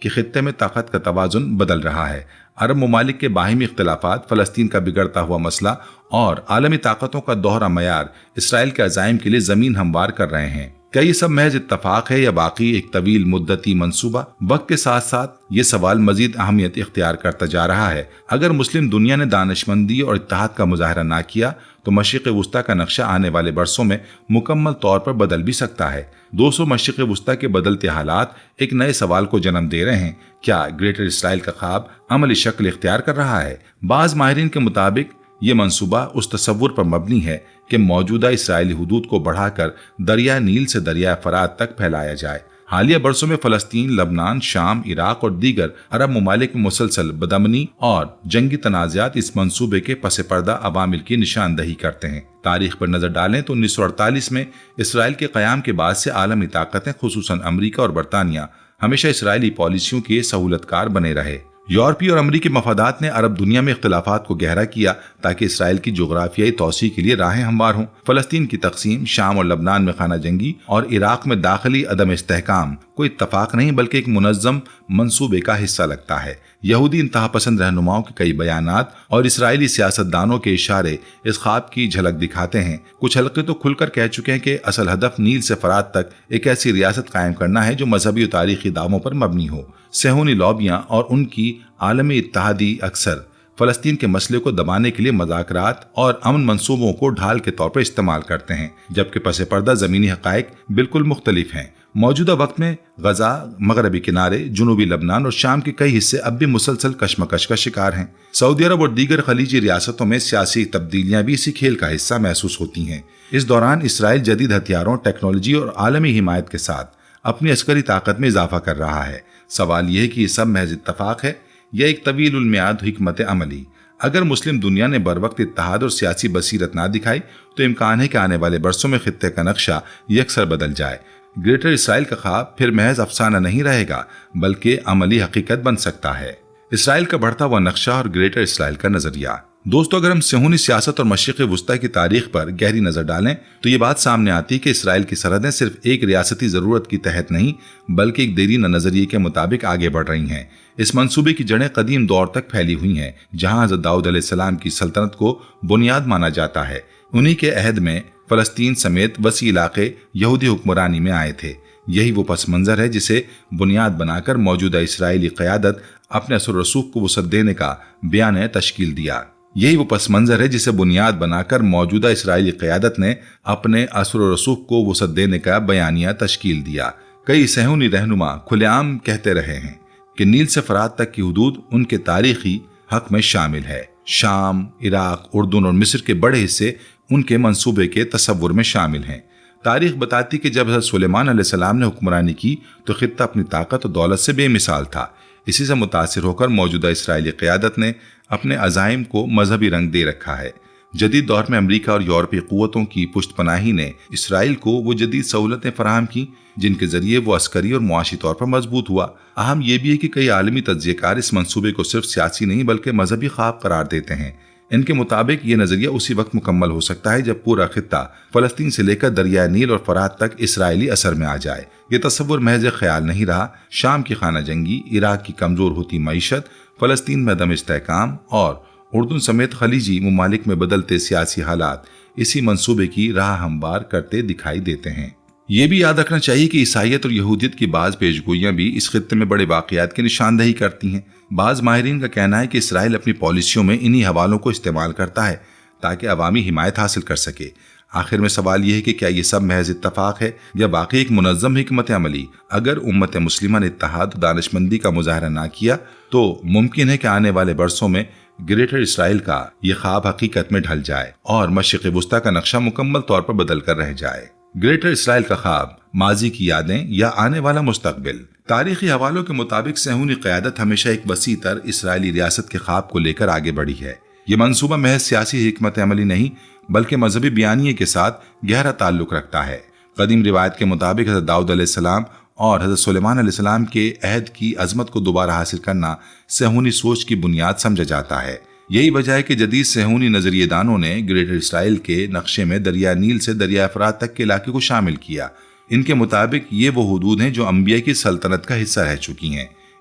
کہ خطے میں طاقت کا توازن بدل رہا ہے۔ عرب ممالک کے باہمی اختلافات، فلسطین کا بگڑتا ہوا مسئلہ اور عالمی طاقتوں کا دوہرا معیار اسرائیل کے عزائم کے لیے زمین ہموار کر رہے ہیں۔ کیا یہ سب محض اتفاق ہے یا باقی ایک طویل مدتی منصوبہ؟ وقت کے ساتھ ساتھ یہ سوال مزید اہمیت اختیار کرتا جا رہا ہے۔ اگر مسلم دنیا نے دانشمندی اور اتحاد کا مظاہرہ نہ کیا تو مشرق وسطیٰ کا نقشہ آنے والے برسوں میں مکمل طور پر بدل بھی سکتا ہے۔ دوستو، مشرق وسطیٰ کے بدلتے حالات ایک نئے سوال کو جنم دے رہے ہیں۔ کیا گریٹر اسرائیل کا خواب عملی شکل اختیار کر رہا ہے؟ بعض ماہرین کے مطابق یہ منصوبہ اس تصور پر مبنی ہے کہ موجودہ اسرائیلی حدود کو بڑھا کر دریا نیل سے دریا فرات تک پھیلایا جائے۔ حالیہ برسوں میں فلسطین، لبنان، شام، عراق اور دیگر عرب ممالک میں مسلسل بدامنی اور جنگی تنازعات اس منصوبے کے پس پردہ عوامل کی نشاندہی کرتے ہیں۔ تاریخ پر نظر ڈالیں تو 1948 میں اسرائیل کے قیام کے بعد سے عالمی طاقتیں خصوصاً امریکہ اور برطانیہ ہمیشہ اسرائیلی پالیسیوں کے سہولت کار بنے رہے۔ یورپی اور امریکی مفادات نے عرب دنیا میں اختلافات کو گہرا کیا تاکہ اسرائیل کی جغرافیائی توسیع کے لیے راہیں ہموار ہوں۔ فلسطین کی تقسیم، شام اور لبنان میں خانہ جنگی اور عراق میں داخلی عدم استحکام کوئی اتفاق نہیں بلکہ ایک منظم منصوبے کا حصہ لگتا ہے۔ یہودی انتہا پسند رہنماؤں کے کئی بیانات اور اسرائیلی سیاستدانوں کے اشارے اس خواب کی جھلک دکھاتے ہیں۔ کچھ حلقے تو کھل کر کہہ چکے ہیں کہ اصل ہدف نیل سے فرات تک ایک ایسی ریاست قائم کرنا ہے جو مذہبی و تاریخی دعووں پر مبنی ہو۔ صہیونی لابیاں اور ان کی عالمی اتحادی اکثر فلسطین کے مسئلے کو دبانے کے لیے مذاکرات اور امن منصوبوں کو ڈھال کے طور پر استعمال کرتے ہیں، جبکہ پس پردہ زمینی حقائق بالکل مختلف ہیں۔ موجودہ وقت میں غزہ، مغربی کنارے، جنوبی لبنان اور شام کے کئی حصے اب بھی مسلسل کشمکش کا شکار ہیں۔ سعودی عرب اور دیگر خلیجی ریاستوں میں سیاسی تبدیلیاں بھی اسی کھیل کا حصہ محسوس ہوتی ہیں۔ اس دوران اسرائیل جدید ہتھیاروں، ٹیکنالوجی اور عالمی حمایت کے ساتھ اپنی عسکری طاقت میں اضافہ کر رہا ہے۔ سوال یہ ہے کہ یہ سب محض اتفاق ہے یا ایک طویل المیعاد حکمت عملی؟ اگر مسلم دنیا نے بروقت اتحاد اور سیاسی بصیرت نہ دکھائی تو امکان ہے کہ آنے والے برسوں میں خطے کا نقشہ یکسر بدل جائے۔ گریٹر اسرائیل کا خواب پھر محض افسانہ نہیں رہے گا بلکہ عملی حقیقت بن سکتا ہے۔ اسرائیل کا بڑھتا ہوا نقشہ اور گریٹر اسرائیل کا نظریہ۔ دوستو، اگر ہم صہیونی سیاست اور مشرق وسطیٰ کی تاریخ پر گہری نظر ڈالیں تو یہ بات سامنے آتی ہے کہ اسرائیل کی سرحدیں صرف ایک ریاستی ضرورت کی تحت نہیں بلکہ ایک دیرینہ نظریے کے مطابق آگے بڑھ رہی ہیں۔ اس منصوبے کی جڑیں قدیم دور تک پھیلی ہوئی ہیں، جہاں حضرت داؤد علیہ السلام کی سلطنت کو بنیاد مانا جاتا ہے۔ انہی کے عہد میں فلسطین سمیت وسیع علاقے یہودی حکمرانی میں آئے تھے۔ یہی وہ پس منظر ہے جسے بنیاد بنا کر موجودہ اسرائیلی قیادت اپنے اثر و رسوخ کو وسعت دینے کا بیانیہ تشکیل دیا۔ یہی وہ پس منظر ہے جسے بنیاد بنا کر موجودہ اسرائیلی قیادت نے اپنے اثر و رسوخ کو وسعت دینے کا بیانیہ تشکیل دیا۔ کئی صہیونی رہنما کھلے عام کہتے رہے ہیں کہ نیل سے فرات تک کی حدود ان کے تاریخی حق میں شامل ہے۔ شام، عراق، اردن اور مصر کے بڑے حصے ان کے منصوبے کے تصور میں شامل ہیں۔ تاریخ بتاتی کہ جب حضرت سلیمان علیہ السلام نے حکمرانی کی تو خطہ اپنی طاقت اور دولت سے بے مثال تھا۔ اسی سے متاثر ہو کر موجودہ اسرائیلی قیادت نے اپنے عزائم کو مذہبی رنگ دے رکھا ہے۔ جدید دور میں امریکہ اور یورپی قوتوں کی پشت پناہی نے اسرائیل کو وہ جدید سہولتیں فراہم کی جن کے ذریعے وہ عسکری اور معاشی طور پر مضبوط ہوا۔ اہم یہ بھی ہے کہ کئی عالمی تجزیہ کار اس منصوبے کو صرف سیاسی نہیں بلکہ مذہبی خواب قرار دیتے ہیں۔ ان کے مطابق یہ نظریہ اسی وقت مکمل ہو سکتا ہے جب پورا خطہ فلسطین سے لے کر دریائے نیل اور فرات تک اسرائیلی اثر میں آ جائے۔ یہ تصور محض خیال نہیں رہا۔ شام کی خانہ جنگی، عراق کی کمزور ہوتی معیشت، فلسطین میں عدم استحکام اور اردن سمیت خلیجی ممالک میں بدلتے سیاسی حالات اسی منصوبے کی راہ ہموار کرتے دکھائی دیتے ہیں۔ یہ بھی یاد رکھنا چاہیے کہ عیسائیت اور یہودیت کی بعض پیشگوئیاں بھی اس خطے میں بڑے واقعات کی نشاندہی کرتی ہیں۔ بعض ماہرین کا کہنا ہے کہ اسرائیل اپنی پالیسیوں میں انہی حوالوں کو استعمال کرتا ہے تاکہ عوامی حمایت حاصل کر سکے۔ آخر میں سوال یہ ہے کہ کیا یہ سب محض اتفاق ہے یا باقی ایک منظم حکمت عملی؟ اگر امت مسلمہ نے اتحاد و دانشمندی کا مظاہرہ نہ کیا تو ممکن ہے کہ آنے والے برسوں میں گریٹر اسرائیل کا یہ خواب حقیقت میں ڈھل جائے اور مشرق وسطیٰ کا نقشہ مکمل طور پر بدل کر رہ جائے۔ گریٹر اسرائیل کا خواب، ماضی کی یادیں یا آنے والا مستقبل؟ تاریخی حوالوں کے مطابق صہیونی قیادت ہمیشہ ایک وسیع تر اسرائیلی ریاست کے خواب کو لے کر آگے بڑھی ہے۔ یہ منصوبہ محض سیاسی حکمت عملی نہیں بلکہ مذہبی بیانیے کے ساتھ گہرا تعلق رکھتا ہے۔ قدیم روایت کے مطابق حضرت داؤد علیہ السلام اور حضرت سلیمان علیہ السلام کے عہد کی عظمت کو دوبارہ حاصل کرنا صہیونی سوچ کی بنیاد سمجھا جاتا ہے۔ یہی وجہ ہے کہ جدید صہیونی نظریے دانوں نے گریٹر اسرائیل کے نقشے میں دریا نیل سے دریا فرات تک کے علاقے کو شامل کیا۔ ان کے مطابق یہ وہ حدود ہیں جو انبیاء کی سلطنت کا حصہ رہ چکی ہیں۔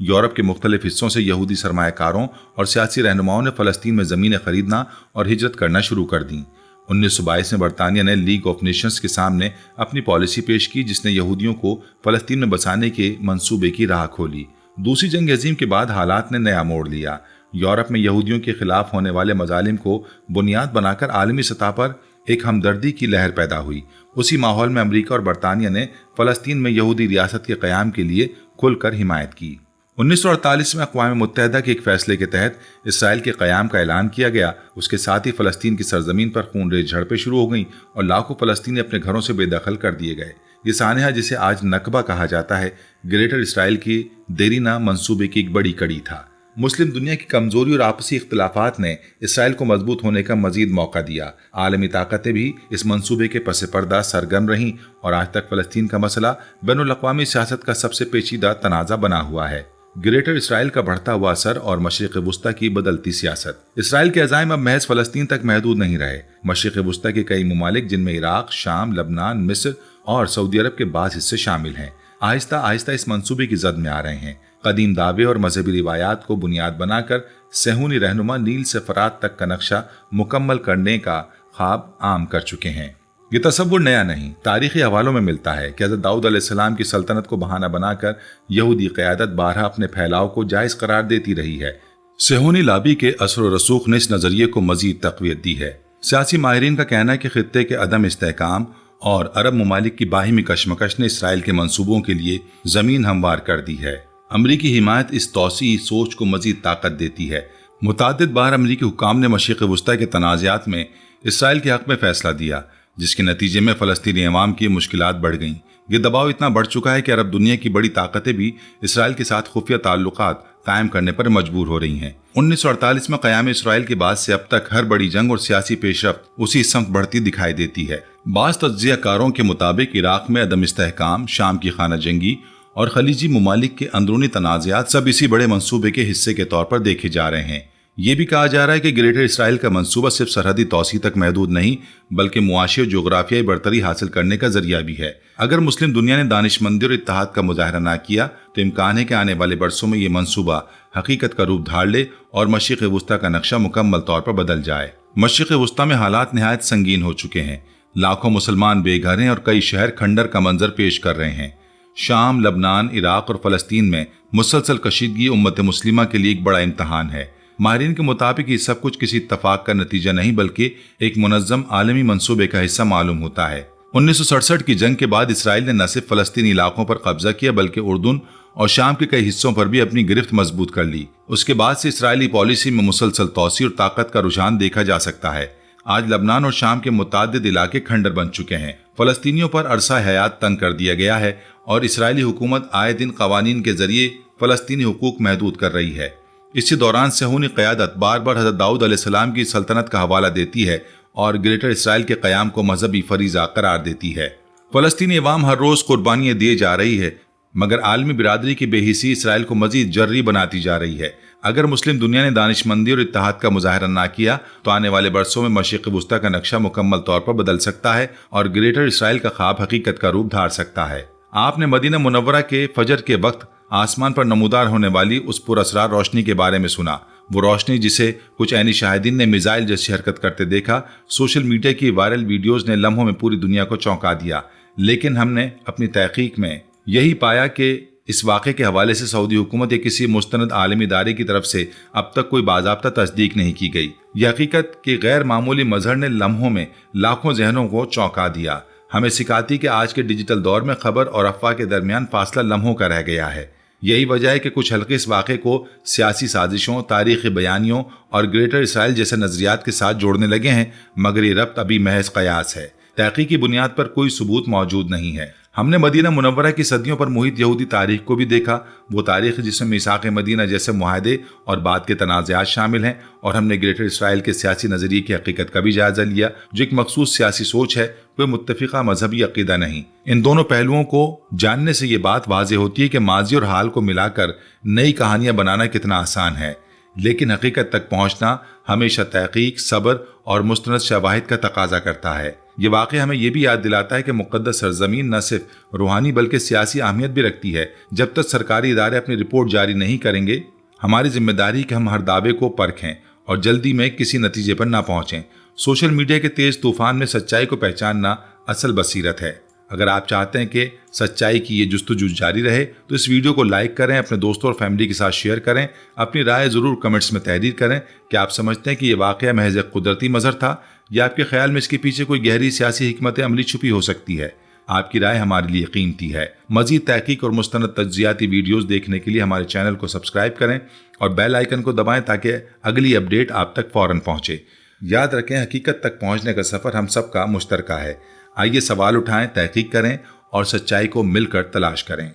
یورپ کے مختلف حصوں سے یہودی سرمایہ کاروں اور سیاسی رہنماؤں نے فلسطین میں زمینیں خریدنا اور ہجرت کرنا شروع کر دیں۔ 1922 میں برطانیہ نے لیگ آف نیشنز کے سامنے اپنی پالیسی پیش کی جس نے یہودیوں کو فلسطین میں بسانے کے منصوبے کی راہ کھولی۔ دوسری جنگ عظیم کے بعد حالات نے نیا موڑ لیا۔ یورپ میں یہودیوں کے خلاف ہونے والے مظالم کو بنیاد بنا کر عالمی سطح پر ایک ہمدردی کی لہر پیدا ہوئی۔ اسی ماحول میں امریکہ اور برطانیہ نے فلسطین میں یہودی ریاست کے قیام کے لیے کھل کر حمایت کی۔ 1948 میں اقوام متحدہ کے ایک فیصلے کے تحت اسرائیل کے قیام کا اعلان کیا گیا۔ اس کے ساتھ ہی فلسطین کی سرزمین پر خون ریز جھڑپیں شروع ہو گئیں اور لاکھوں فلسطینی اپنے گھروں سے بے دخل کر دیے گئے۔ یہ سانحہ جسے آج نکبہ کہا جاتا ہے، گریٹر اسرائیل کی دیرینہ منصوبے کی ایک بڑی کڑی تھا۔ مسلم دنیا کی کمزوری اور آپسی اختلافات نے اسرائیل کو مضبوط ہونے کا مزید موقع دیا۔ عالمی طاقتیں بھی اس منصوبے کے پس پردہ سرگرم رہیں اور آج تک فلسطین کا مسئلہ بین الاقوامی سیاست کا سب سے پیچیدہ تنازع بنا ہوا ہے۔ گریٹر اسرائیل کا بڑھتا ہوا اثر اور مشرق وسطیٰ کی بدلتی سیاست۔ اسرائیل کے عزائم اب محض فلسطین تک محدود نہیں رہے۔ مشرق وسطیٰ کے کئی ممالک جن میں عراق، شام، لبنان، مصر اور سعودی عرب کے بعض حصے شامل ہیں، آہستہ آہستہ اس منصوبے کی زد میں آ رہے ہیں۔ قدیم دعوے اور مذہبی روایات کو بنیاد بنا کر صہیونی رہنما نیل سے فرات تک کا نقشہ مکمل کرنے کا خواب عام کر چکے ہیں۔ یہ تصور نیا نہیں، تاریخی حوالوں میں ملتا ہے کہ حضرت داؤد علیہ السلام کی سلطنت کو بہانہ بنا کر یہودی قیادت بارہا اپنے پھیلاؤ کو جائز قرار دیتی رہی ہے۔ صہیونی لابی کے اثر و رسوخ نے اس نظریے کو مزید تقویت دی ہے۔ سیاسی ماہرین کا کہنا ہے کہ خطے کے عدم استحکام اور عرب ممالک کی باہمی کشمکش نے اسرائیل کے منصوبوں کے لیے زمین ہموار کر دی ہے۔ امریکی حمایت اس توسیعی سوچ کو مزید طاقت دیتی ہے۔ متعدد بار امریکی حکام نے مشرق وسطیٰ کے تنازعات میں اسرائیل کے حق میں فیصلہ دیا، جس کے نتیجے میں فلسطینی عوام کی مشکلات بڑھ گئیں۔ یہ دباؤ اتنا بڑھ چکا ہے کہ عرب دنیا کی بڑی طاقتیں بھی اسرائیل کے ساتھ خفیہ تعلقات قائم کرنے پر مجبور ہو رہی ہیں۔ 1948 میں قیام اسرائیل کے بعد سے اب تک ہر بڑی جنگ اور سیاسی پیش رفت اسی سمت بڑھتی دکھائی دیتی ہے۔ بعض تجزیہ کاروں کے مطابق عراق میں عدم استحکام، شام کی خانہ جنگی اور خلیجی ممالک کے اندرونی تنازعات سب اسی بڑے منصوبے کے حصے کے طور پر دیکھے جا رہے ہیں۔ یہ بھی کہا جا رہا ہے کہ گریٹر اسرائیل کا منصوبہ صرف سرحدی توسیع تک محدود نہیں بلکہ معاشی اور جغرافیائی برتری حاصل کرنے کا ذریعہ بھی ہے۔ اگر مسلم دنیا نے دانش مندی اور اتحاد کا مظاہرہ نہ کیا تو امکان ہے کہ آنے والے برسوں میں یہ منصوبہ حقیقت کا روپ دھار لے اور مشرق وسطیٰ کا نقشہ مکمل طور پر بدل جائے۔ مشرق وسطیٰ میں حالات نہایت سنگین ہو چکے ہیں۔ لاکھوں مسلمان بے گھر ہیں اور کئی شہر کھنڈر کا منظر پیش کر رہے ہیں۔ شام، لبنان، عراق اور فلسطین میں مسلسل کشیدگی امت مسلمہ کے لیے ایک بڑا امتحان ہے۔ ماہرین کے مطابق یہ سب کچھ کسی اتفاق کا نتیجہ نہیں بلکہ ایک منظم عالمی منصوبے کا حصہ معلوم ہوتا ہے۔ 1967 کی جنگ کے بعد اسرائیل نے نہ صرف فلسطینی علاقوں پر قبضہ کیا بلکہ اردن اور شام کے کئی حصوں پر بھی اپنی گرفت مضبوط کر لی۔ اس کے بعد سے اسرائیلی پالیسی میں مسلسل توسیع اور طاقت کا رجحان دیکھا جا سکتا ہے۔ آج لبنان اور شام کے متعدد علاقے کھنڈر بن چکے ہیں۔ فلسطینیوں پر عرصہ حیات تنگ کر دیا گیا ہے اور اسرائیلی حکومت آئے دن قوانین کے ذریعے فلسطینی حقوق محدود کر رہی ہے۔ اسی دوران صہیونی قیادت بار بار حضرت داؤد علیہ السلام کی سلطنت کا حوالہ دیتی ہے اور گریٹر اسرائیل کے قیام کو مذہبی فریضہ قرار دیتی ہے۔ فلسطینی عوام ہر روز قربانیاں دیے جا رہی ہے مگر عالمی برادری کی بے حسی اسرائیل کو مزید جرری بناتی جا رہی ہے۔ اگر مسلم دنیا نے دانش مندی اور اتحاد کا مظاہرہ نہ کیا تو آنے والے برسوں میں مشرق وسطیٰ کا نقشہ مکمل طور پر بدل سکتا ہے اور گریٹر اسرائیل کا خواب حقیقت کا روپ دھار سکتا ہے۔ آپ نے مدینہ منورہ کے فجر کے وقت آسمان پر نمودار ہونے والی اس پراسرار روشنی کے بارے میں سنا۔ وہ روشنی جسے کچھ عینی شاہدین نے میزائل جیسی حرکت کرتے دیکھا، سوشل میڈیا کی وائرل ویڈیوز نے لمحوں میں پوری دنیا کو چونکا دیا، لیکن ہم نے اپنی تحقیق میں یہی پایا کہ اس واقعے کے حوالے سے سعودی حکومت یا کسی مستند عالمی ادارے کی طرف سے اب تک کوئی باضابطہ تصدیق نہیں کی گئی۔ یہ حقیقت کہ غیر معمولی مظہر نے لمحوں میں لاکھوں ذہنوں کو چونکا دیا، ہمیں سکھاتی کہ آج کے ڈیجیٹل دور میں خبر اور افواہ کے درمیان فاصلہ لمحوں کا رہ گیا ہے۔ یہی وجہ ہے کہ کچھ حلقے اس واقعے کو سیاسی سازشوں، تاریخی بیانیوں اور گریٹر اسرائیل جیسے نظریات کے ساتھ جوڑنے لگے ہیں، مگر یہ ربط ابھی محض قیاس ہے، تحقیقی بنیاد پر کوئی ثبوت موجود نہیں ہے۔ ہم نے مدینہ منورہ کی صدیوں پر محیط یہودی تاریخ کو بھی دیکھا، وہ تاریخ جس میں میثاق مدینہ جیسے معاہدے اور بعد کے تنازعات شامل ہیں، اور ہم نے گریٹر اسرائیل کے سیاسی نظریے کی حقیقت کا بھی جائزہ لیا جو ایک مخصوص سیاسی سوچ ہے، کوئی متفقہ مذہبی عقیدہ نہیں۔ ان دونوں پہلوؤں کو جاننے سے یہ بات واضح ہوتی ہے کہ ماضی اور حال کو ملا کر نئی کہانیاں بنانا کتنا آسان ہے، لیکن حقیقت تک پہنچنا ہمیشہ تحقیق، صبر اور مستند شواہد کا تقاضا کرتا ہے۔ یہ واقعہ ہمیں یہ بھی یاد دلاتا ہے کہ مقدس سرزمین نہ صرف روحانی بلکہ سیاسی اہمیت بھی رکھتی ہے۔ جب تک سرکاری ادارے اپنی رپورٹ جاری نہیں کریں گے، ہماری ذمہ داری کہ ہم ہر دعوے کو پرکھیں اور جلدی میں کسی نتیجے پر نہ پہنچیں۔ سوشل میڈیا کے تیز طوفان میں سچائی کو پہچاننا اصل بصیرت ہے۔ اگر آپ چاہتے ہیں کہ سچائی کی یہ جستجو جاری رہے تو اس ویڈیو کو لائک کریں، اپنے دوستوں اور فیملی کے ساتھ شیئر کریں، اپنی رائے ضرور کمنٹس میں تحریر کریں کہ آپ سمجھتے ہیں کہ یہ واقعہ محض ایک قدرتی منظر تھا یا آپ کے خیال میں اس کے پیچھے کوئی گہری سیاسی حکمت عملی چھپی ہو سکتی ہے۔ آپ کی رائے ہمارے لیے قیمتی ہے۔ مزید تحقیق اور مستند تجزیاتی ویڈیوز دیکھنے کے لیے ہمارے چینل کو سبسکرائب کریں اور بیل آئیکن کو دبائیں تاکہ اگلی اپڈیٹ آپ تک فوراً پہنچے۔ یاد رکھیں، حقیقت تک پہنچنے کا سفر ہم سب کا مشترکہ ہے۔ آئیے سوال اٹھائیں، تحقیق کریں اور سچائی کو مل کر تلاش کریں۔